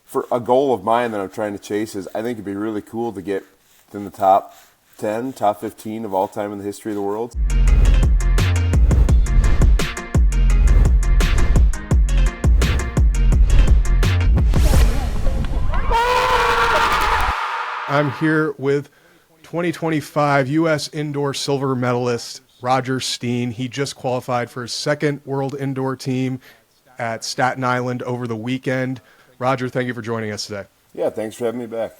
for a goal of mine that I'm trying to chase is I think it'd be really cool to get in the top 10, top 15 of all time in the history of the world. I'm here with 2025 U.S. Indoor Silver Medalist Roger Steen. He just qualified for his second World Indoor Team at Staten Island over the weekend. Roger, thank you for joining us today. Yeah, thanks for having me back.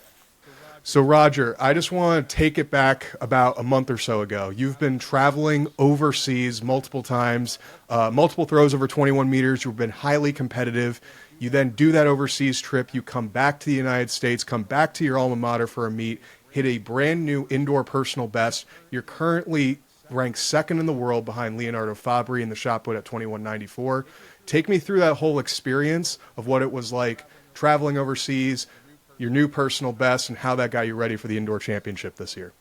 So, Roger, I just want to take it back about a month or so ago. You've been traveling overseas multiple times, multiple throws over 21 meters. You've been highly competitive. You then do that overseas trip. You come back to the United States, come back to your alma mater for a meet, hit a brand new indoor personal best. You're currently ranked second in the world behind Leonardo Fabri in the shot put at 21.94. Take me through that whole experience of what it was like traveling overseas, your new personal best, and how that got you ready for the indoor championship this year.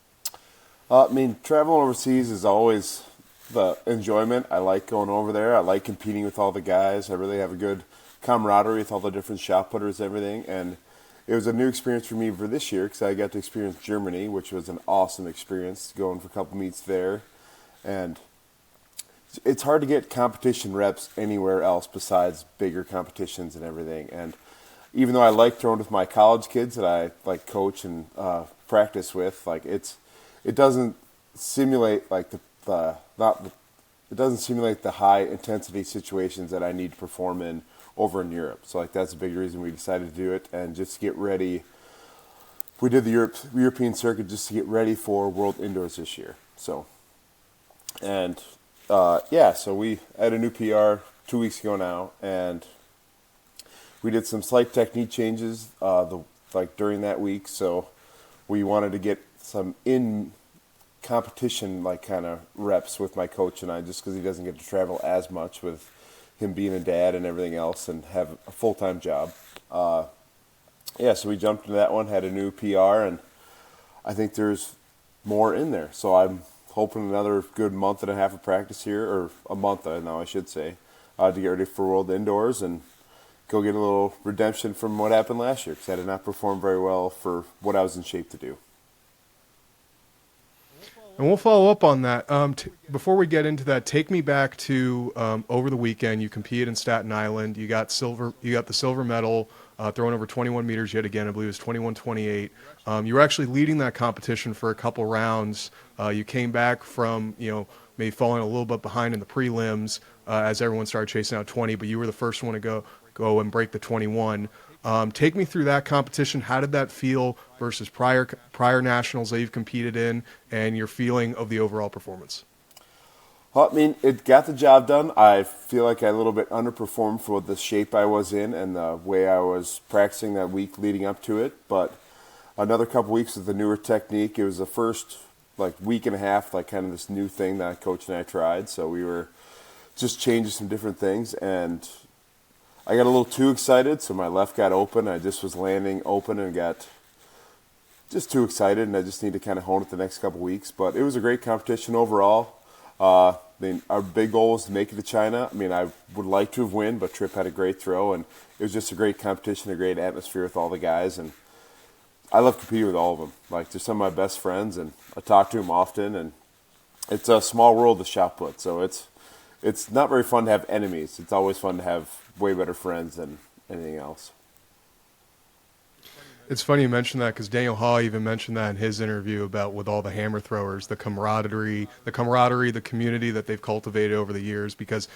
Traveling overseas is always the enjoyment. I like going over there. I like competing with all the guys. I really have a good camaraderie with all the different shot putters and everything. And it was a new experience for me for this year because I got to experience Germany, which was an awesome experience, going for a couple meets there. And it's hard to get competition reps anywhere else besides bigger competitions and everything. And even though I like throwing with my college kids that I like coach and practice with, like it doesn't simulate like it doesn't simulate the high intensity situations that I need to perform in over in Europe. So like that's a big reason we decided to do it, and just to get ready. We did the European circuit just to get ready for World Indoors this year. So, and so we had a new PR 2 weeks ago now, and we did some slight technique changes during that week. So we wanted to get some in competition kind of reps with my coach and I, just because he doesn't get to travel as much with him being a dad and everything else and have a full-time job. So we jumped into that one, had a new PR, and I think there's more in there. So I'm hoping another good month and a half of practice here, or a month now I should say, to get ready for World Indoors and go get a little redemption from what happened last year, because I did not perform very well for what I was in shape to do. And we'll follow up on that. Before we get into that, take me back to over the weekend. You competed in Staten Island. You got the silver medal, throwing over 21 meters yet again. I believe it was 21.28. You were actually leading that competition for a couple rounds. You came back from maybe falling a little bit behind in the prelims as everyone started chasing out 20, but you were the first one to go and break the 21. Take me through that competition. How did that feel versus prior nationals that you've competed in, and your feeling of the overall performance? Well, it got the job done. I feel like I a little bit underperformed for the shape I was in and the way I was practicing that week leading up to it. But another couple weeks with the newer technique. It was the first week and a half, kind of this new thing that Coach and I tried. So we were just changing some different things, and I got a little too excited, so my left got open. I just was landing open and got just too excited, and I just need to kind of hone it the next couple weeks. But it was a great competition overall. Our big goal was to make it to China. I would like to have won, but Tripp had a great throw, and it was just a great competition, a great atmosphere with all the guys. And I love competing with all of them. They're some of my best friends, and I talk to them often. And it's a small world, the shot put, so it's not very fun to have enemies. It's always fun to have way better friends than anything else. It's funny you mentioned that, because Daniel Hall even mentioned that in his interview about with all the hammer throwers, the camaraderie, the community that they've cultivated over the years. Because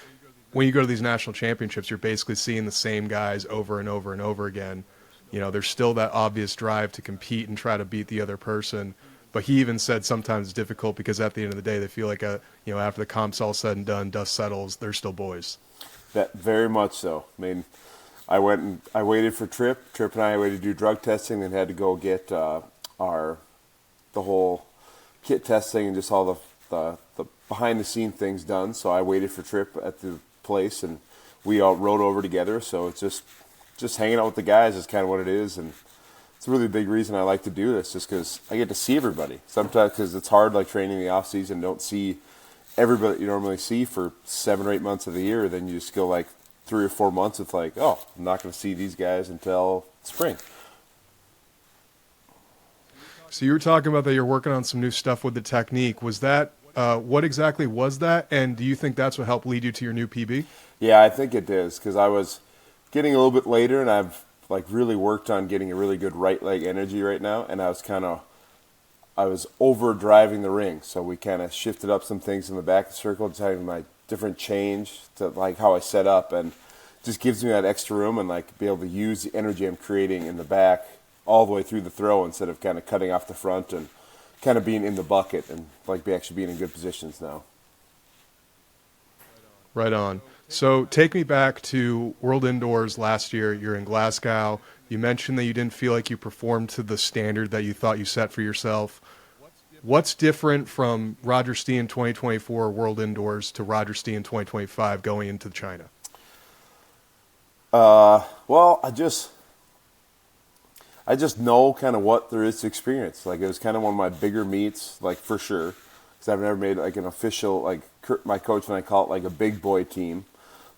when you go to these national championships, you're basically seeing the same guys over and over and over again. There's still that obvious drive to compete and try to beat the other person. But he even said sometimes it's difficult because at the end of the day, they feel like after the comp's all said and done, dust settles, they're still boys. That very much so. I waited for Tripp. Tripp and I waited to do drug testing, and had to go get the whole kit testing and just all the behind the scene things done. So I waited for Tripp at the place, and we all rode over together. So it's just hanging out with the guys is kind of what it is, and it's a really big reason I like to do this, just because I get to see everybody. Sometimes, because it's hard, training in the off season, don't see everybody you normally see for 7 or 8 months of the year. Then you just go 3 or 4 months, it's like, oh, I'm not going to see these guys until spring. So you were talking about that you're working on some new stuff with the technique. Was that what exactly was that? And do you think that's what helped lead you to your new PB? Yeah, I think it is, because I was getting a little bit later, and I've like really worked on getting a really good right leg energy right now, and I was over driving the ring, so we kind of shifted up some things in the back of the circle, just having my different change to like how I set up, and just gives me that extra room and like be able to use the energy I'm creating in the back all the way through the throw instead of kind of cutting off the front and kind of being in the bucket and like actually being in good positions now. Right on. So take me back to World Indoors last year. You're in Glasgow. You mentioned that you didn't feel like you performed to the standard that you thought you set for yourself. What's different from Roger Steen 2024 World Indoors to Roger Steen 2025 going into China? Well, I just know kind of what there is to experience. Like, it was kind of one of my bigger meets, like, for sure, because I've never made like an official, like, my coach and I call it like a big boy team.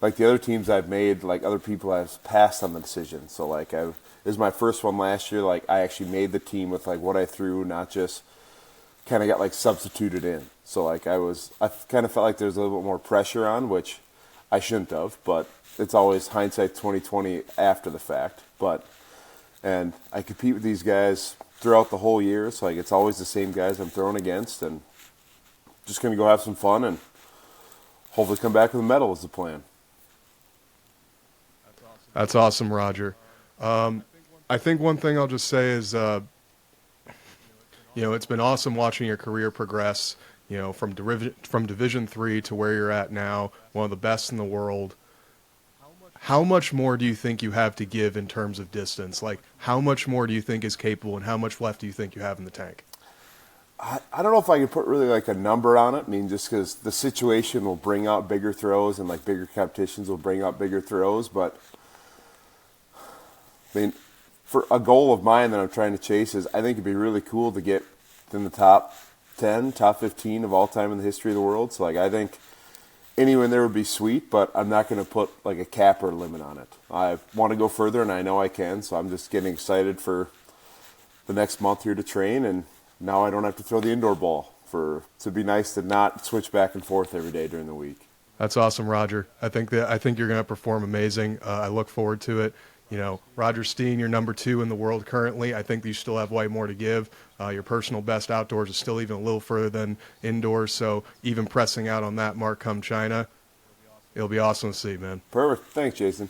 Like the other teams I've made, like other people I've passed on the decision. So like it was my first one last year. Like I actually made the team with like what I threw, not just kind of got like substituted in. So like I kind of felt like there's a little bit more pressure on, which I shouldn't have. But it's always hindsight 2020 after the fact. And I compete with these guys throughout the whole year. So like it's always the same guys I'm throwing against, and just gonna go have some fun and hopefully come back with a medal is the plan. That's awesome, Roger. I think one thing I'll just say is, it's been awesome watching your career progress, from Division III to where you're at now, one of the best in the world. How much more do you think you have to give in terms of distance? Like, how much more do you think is capable, and how much left do you think you have in the tank? I don't know if I can put really like a number on it. I mean, just because the situation will bring out bigger throws and like bigger competitions will bring out bigger throws, but I mean, for a goal of mine that I'm trying to chase is I think it'd be really cool to get in the top 10, top 15 of all time in the history of the world. So, like, I think anyone there would be sweet, but I'm not going to put, like, a cap or a limit on it. I want to go further, and I know I can, so I'm just getting excited for the next month here to train, and now I don't have to throw the indoor ball to be nice to not switch back and forth every day during the week. That's awesome, Roger. I think you're going to perform amazing. I look forward to it. Roger Steen, you're number 2 in the world currently. I think you still have way more to give. Your personal best outdoors is still even a little further than indoors. So even pressing out on that mark come China, it'll be awesome to see, man. Perfect. Thanks, Jason.